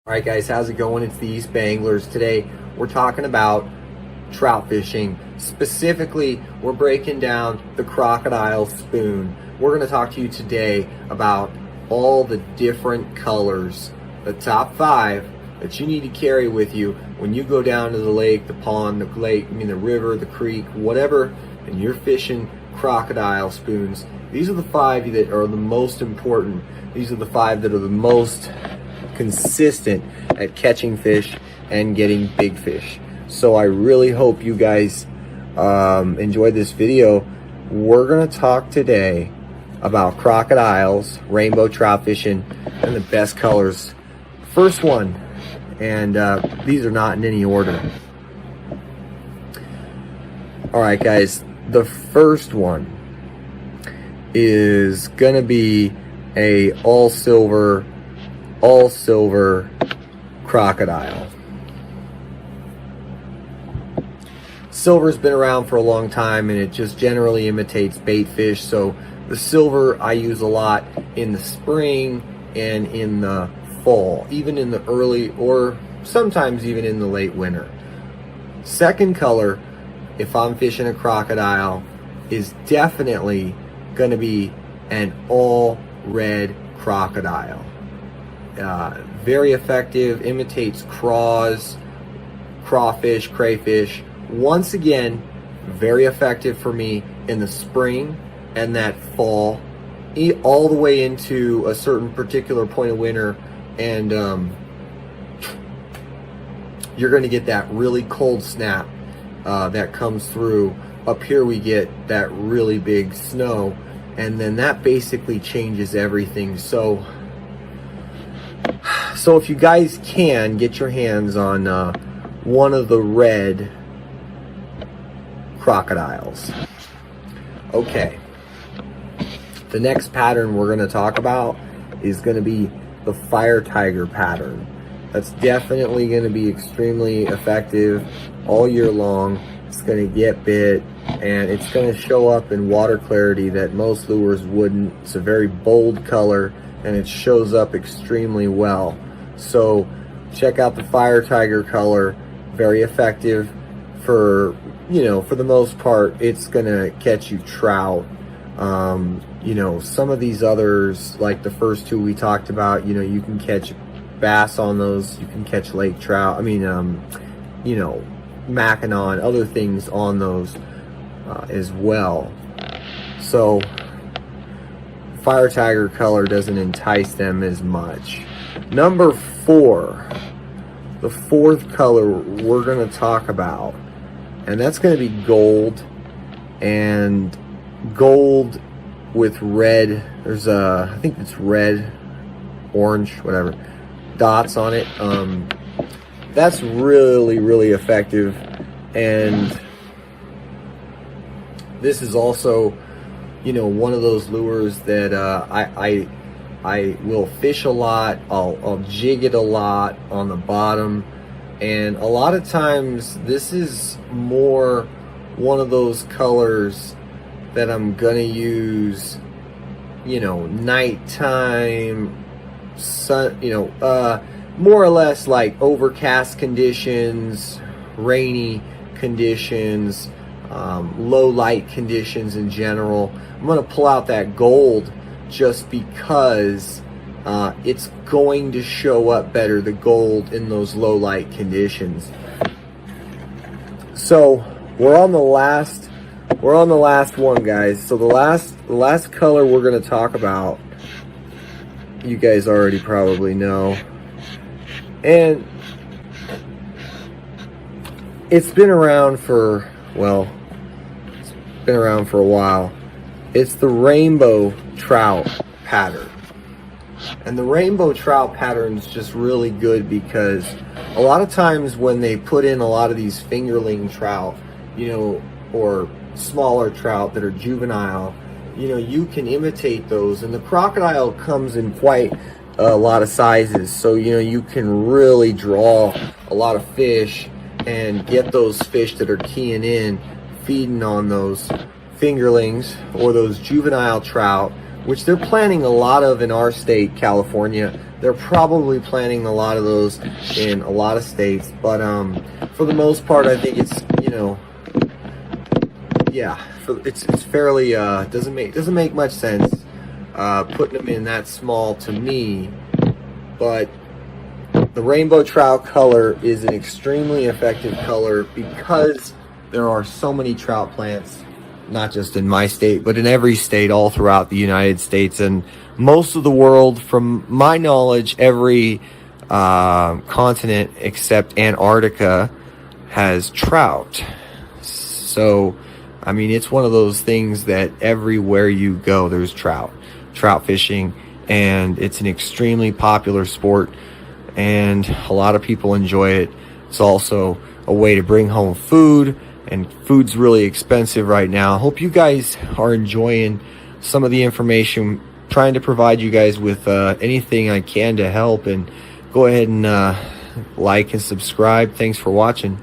Alright guys, how's it going? It's the Eastbayanglers. Today we're talking about trout fishing. Specifically, we're breaking down the Crocodile spoon. We're going to talk to you today about all the different colors, the top 5 that you need to carry with you when you go down to the lake, the pond, the river, the creek, whatever, and you're fishing Crocodile spoons. These are the 5 that are the most important. These are the 5 that are the most consistent at catching fish and getting big fish. So I really hope you guys enjoyed this video. We're gonna talk today about crocodiles, rainbow trout fishing, and the best colors. First one, and these are not in any order. All right guys, the first one is gonna be a all silver crocodile. Silver's been around for a long time and it just generally imitates bait fish. So the silver I use a lot in the spring and in the fall, even in the early or sometimes even in the late winter. Second color, if I'm fishing a crocodile, is definitely going to be an all red crocodile. Very effective, imitates craws, crawfish, crayfish. Once again, very effective for me in the spring and that fall, all the way into a certain particular point of winter, and you're going to get that really cold snap that comes through. Up here we get that really big snow, and then that basically changes everything. So if you guys can get your hands on one of the red crocodiles. Okay, the next pattern we're going to talk about is going to be the fire tiger pattern. That's definitely going to be extremely effective all year long. It's going to get bit and it's going to show up in water clarity that most lures wouldn't. It's a very bold color and it shows up extremely well. So check out the fire tiger color. Very effective for, for the most part. It's gonna catch you trout. Some of these others, like the first 2 we talked about, you can catch bass on those. You can catch lake trout. Mackinaw, other things on those as well. So fire tiger color doesn't entice them as much. Number 4, the 4th color we're going to talk about, and that's going to be gold, and gold with red. There's I think it's red, orange, whatever, dots on it. That's really effective, and this is also one of those lures that I will fish a lot. I'll jig it a lot on the bottom, and a lot of times this is more one of those colors that I'm gonna use nighttime, sun, more or less like overcast conditions, rainy conditions, low light conditions in general. I'm gonna pull out that gold just because it's going to show up better, the gold, in those low light conditions. So we're on the last one, guys. So the last color we're going to talk about, you guys already probably know, and it's been around for a while. It's the rainbow trout pattern. And the rainbow trout pattern is just really good because a lot of times when they put in a lot of these fingerling trout, or smaller trout that are juvenile, you can imitate those. And the crocodile comes in quite a lot of sizes, so you can really draw a lot of fish and get those fish that are keying in, feeding on those fingerlings or those juvenile trout, which they're planting a lot of in our state, California. They're probably planting a lot of those in a lot of states, but for the most part, I think it's, you know, yeah, it's fairly doesn't make much sense putting them in that small to me. But the rainbow trout color is an extremely effective color because there are so many trout plants, not just in my state, but in every state all throughout the United States and most of the world. From my knowledge, every continent except Antarctica has trout. So, I mean, it's one of those things that everywhere you go, there's trout fishing, and it's an extremely popular sport, and a lot of people enjoy it. It's also a way to bring home food, and food's really expensive right now. I hope you guys are enjoying some of the information, trying to provide you guys with anything I can to help, and go ahead and like and subscribe. Thanks for watching.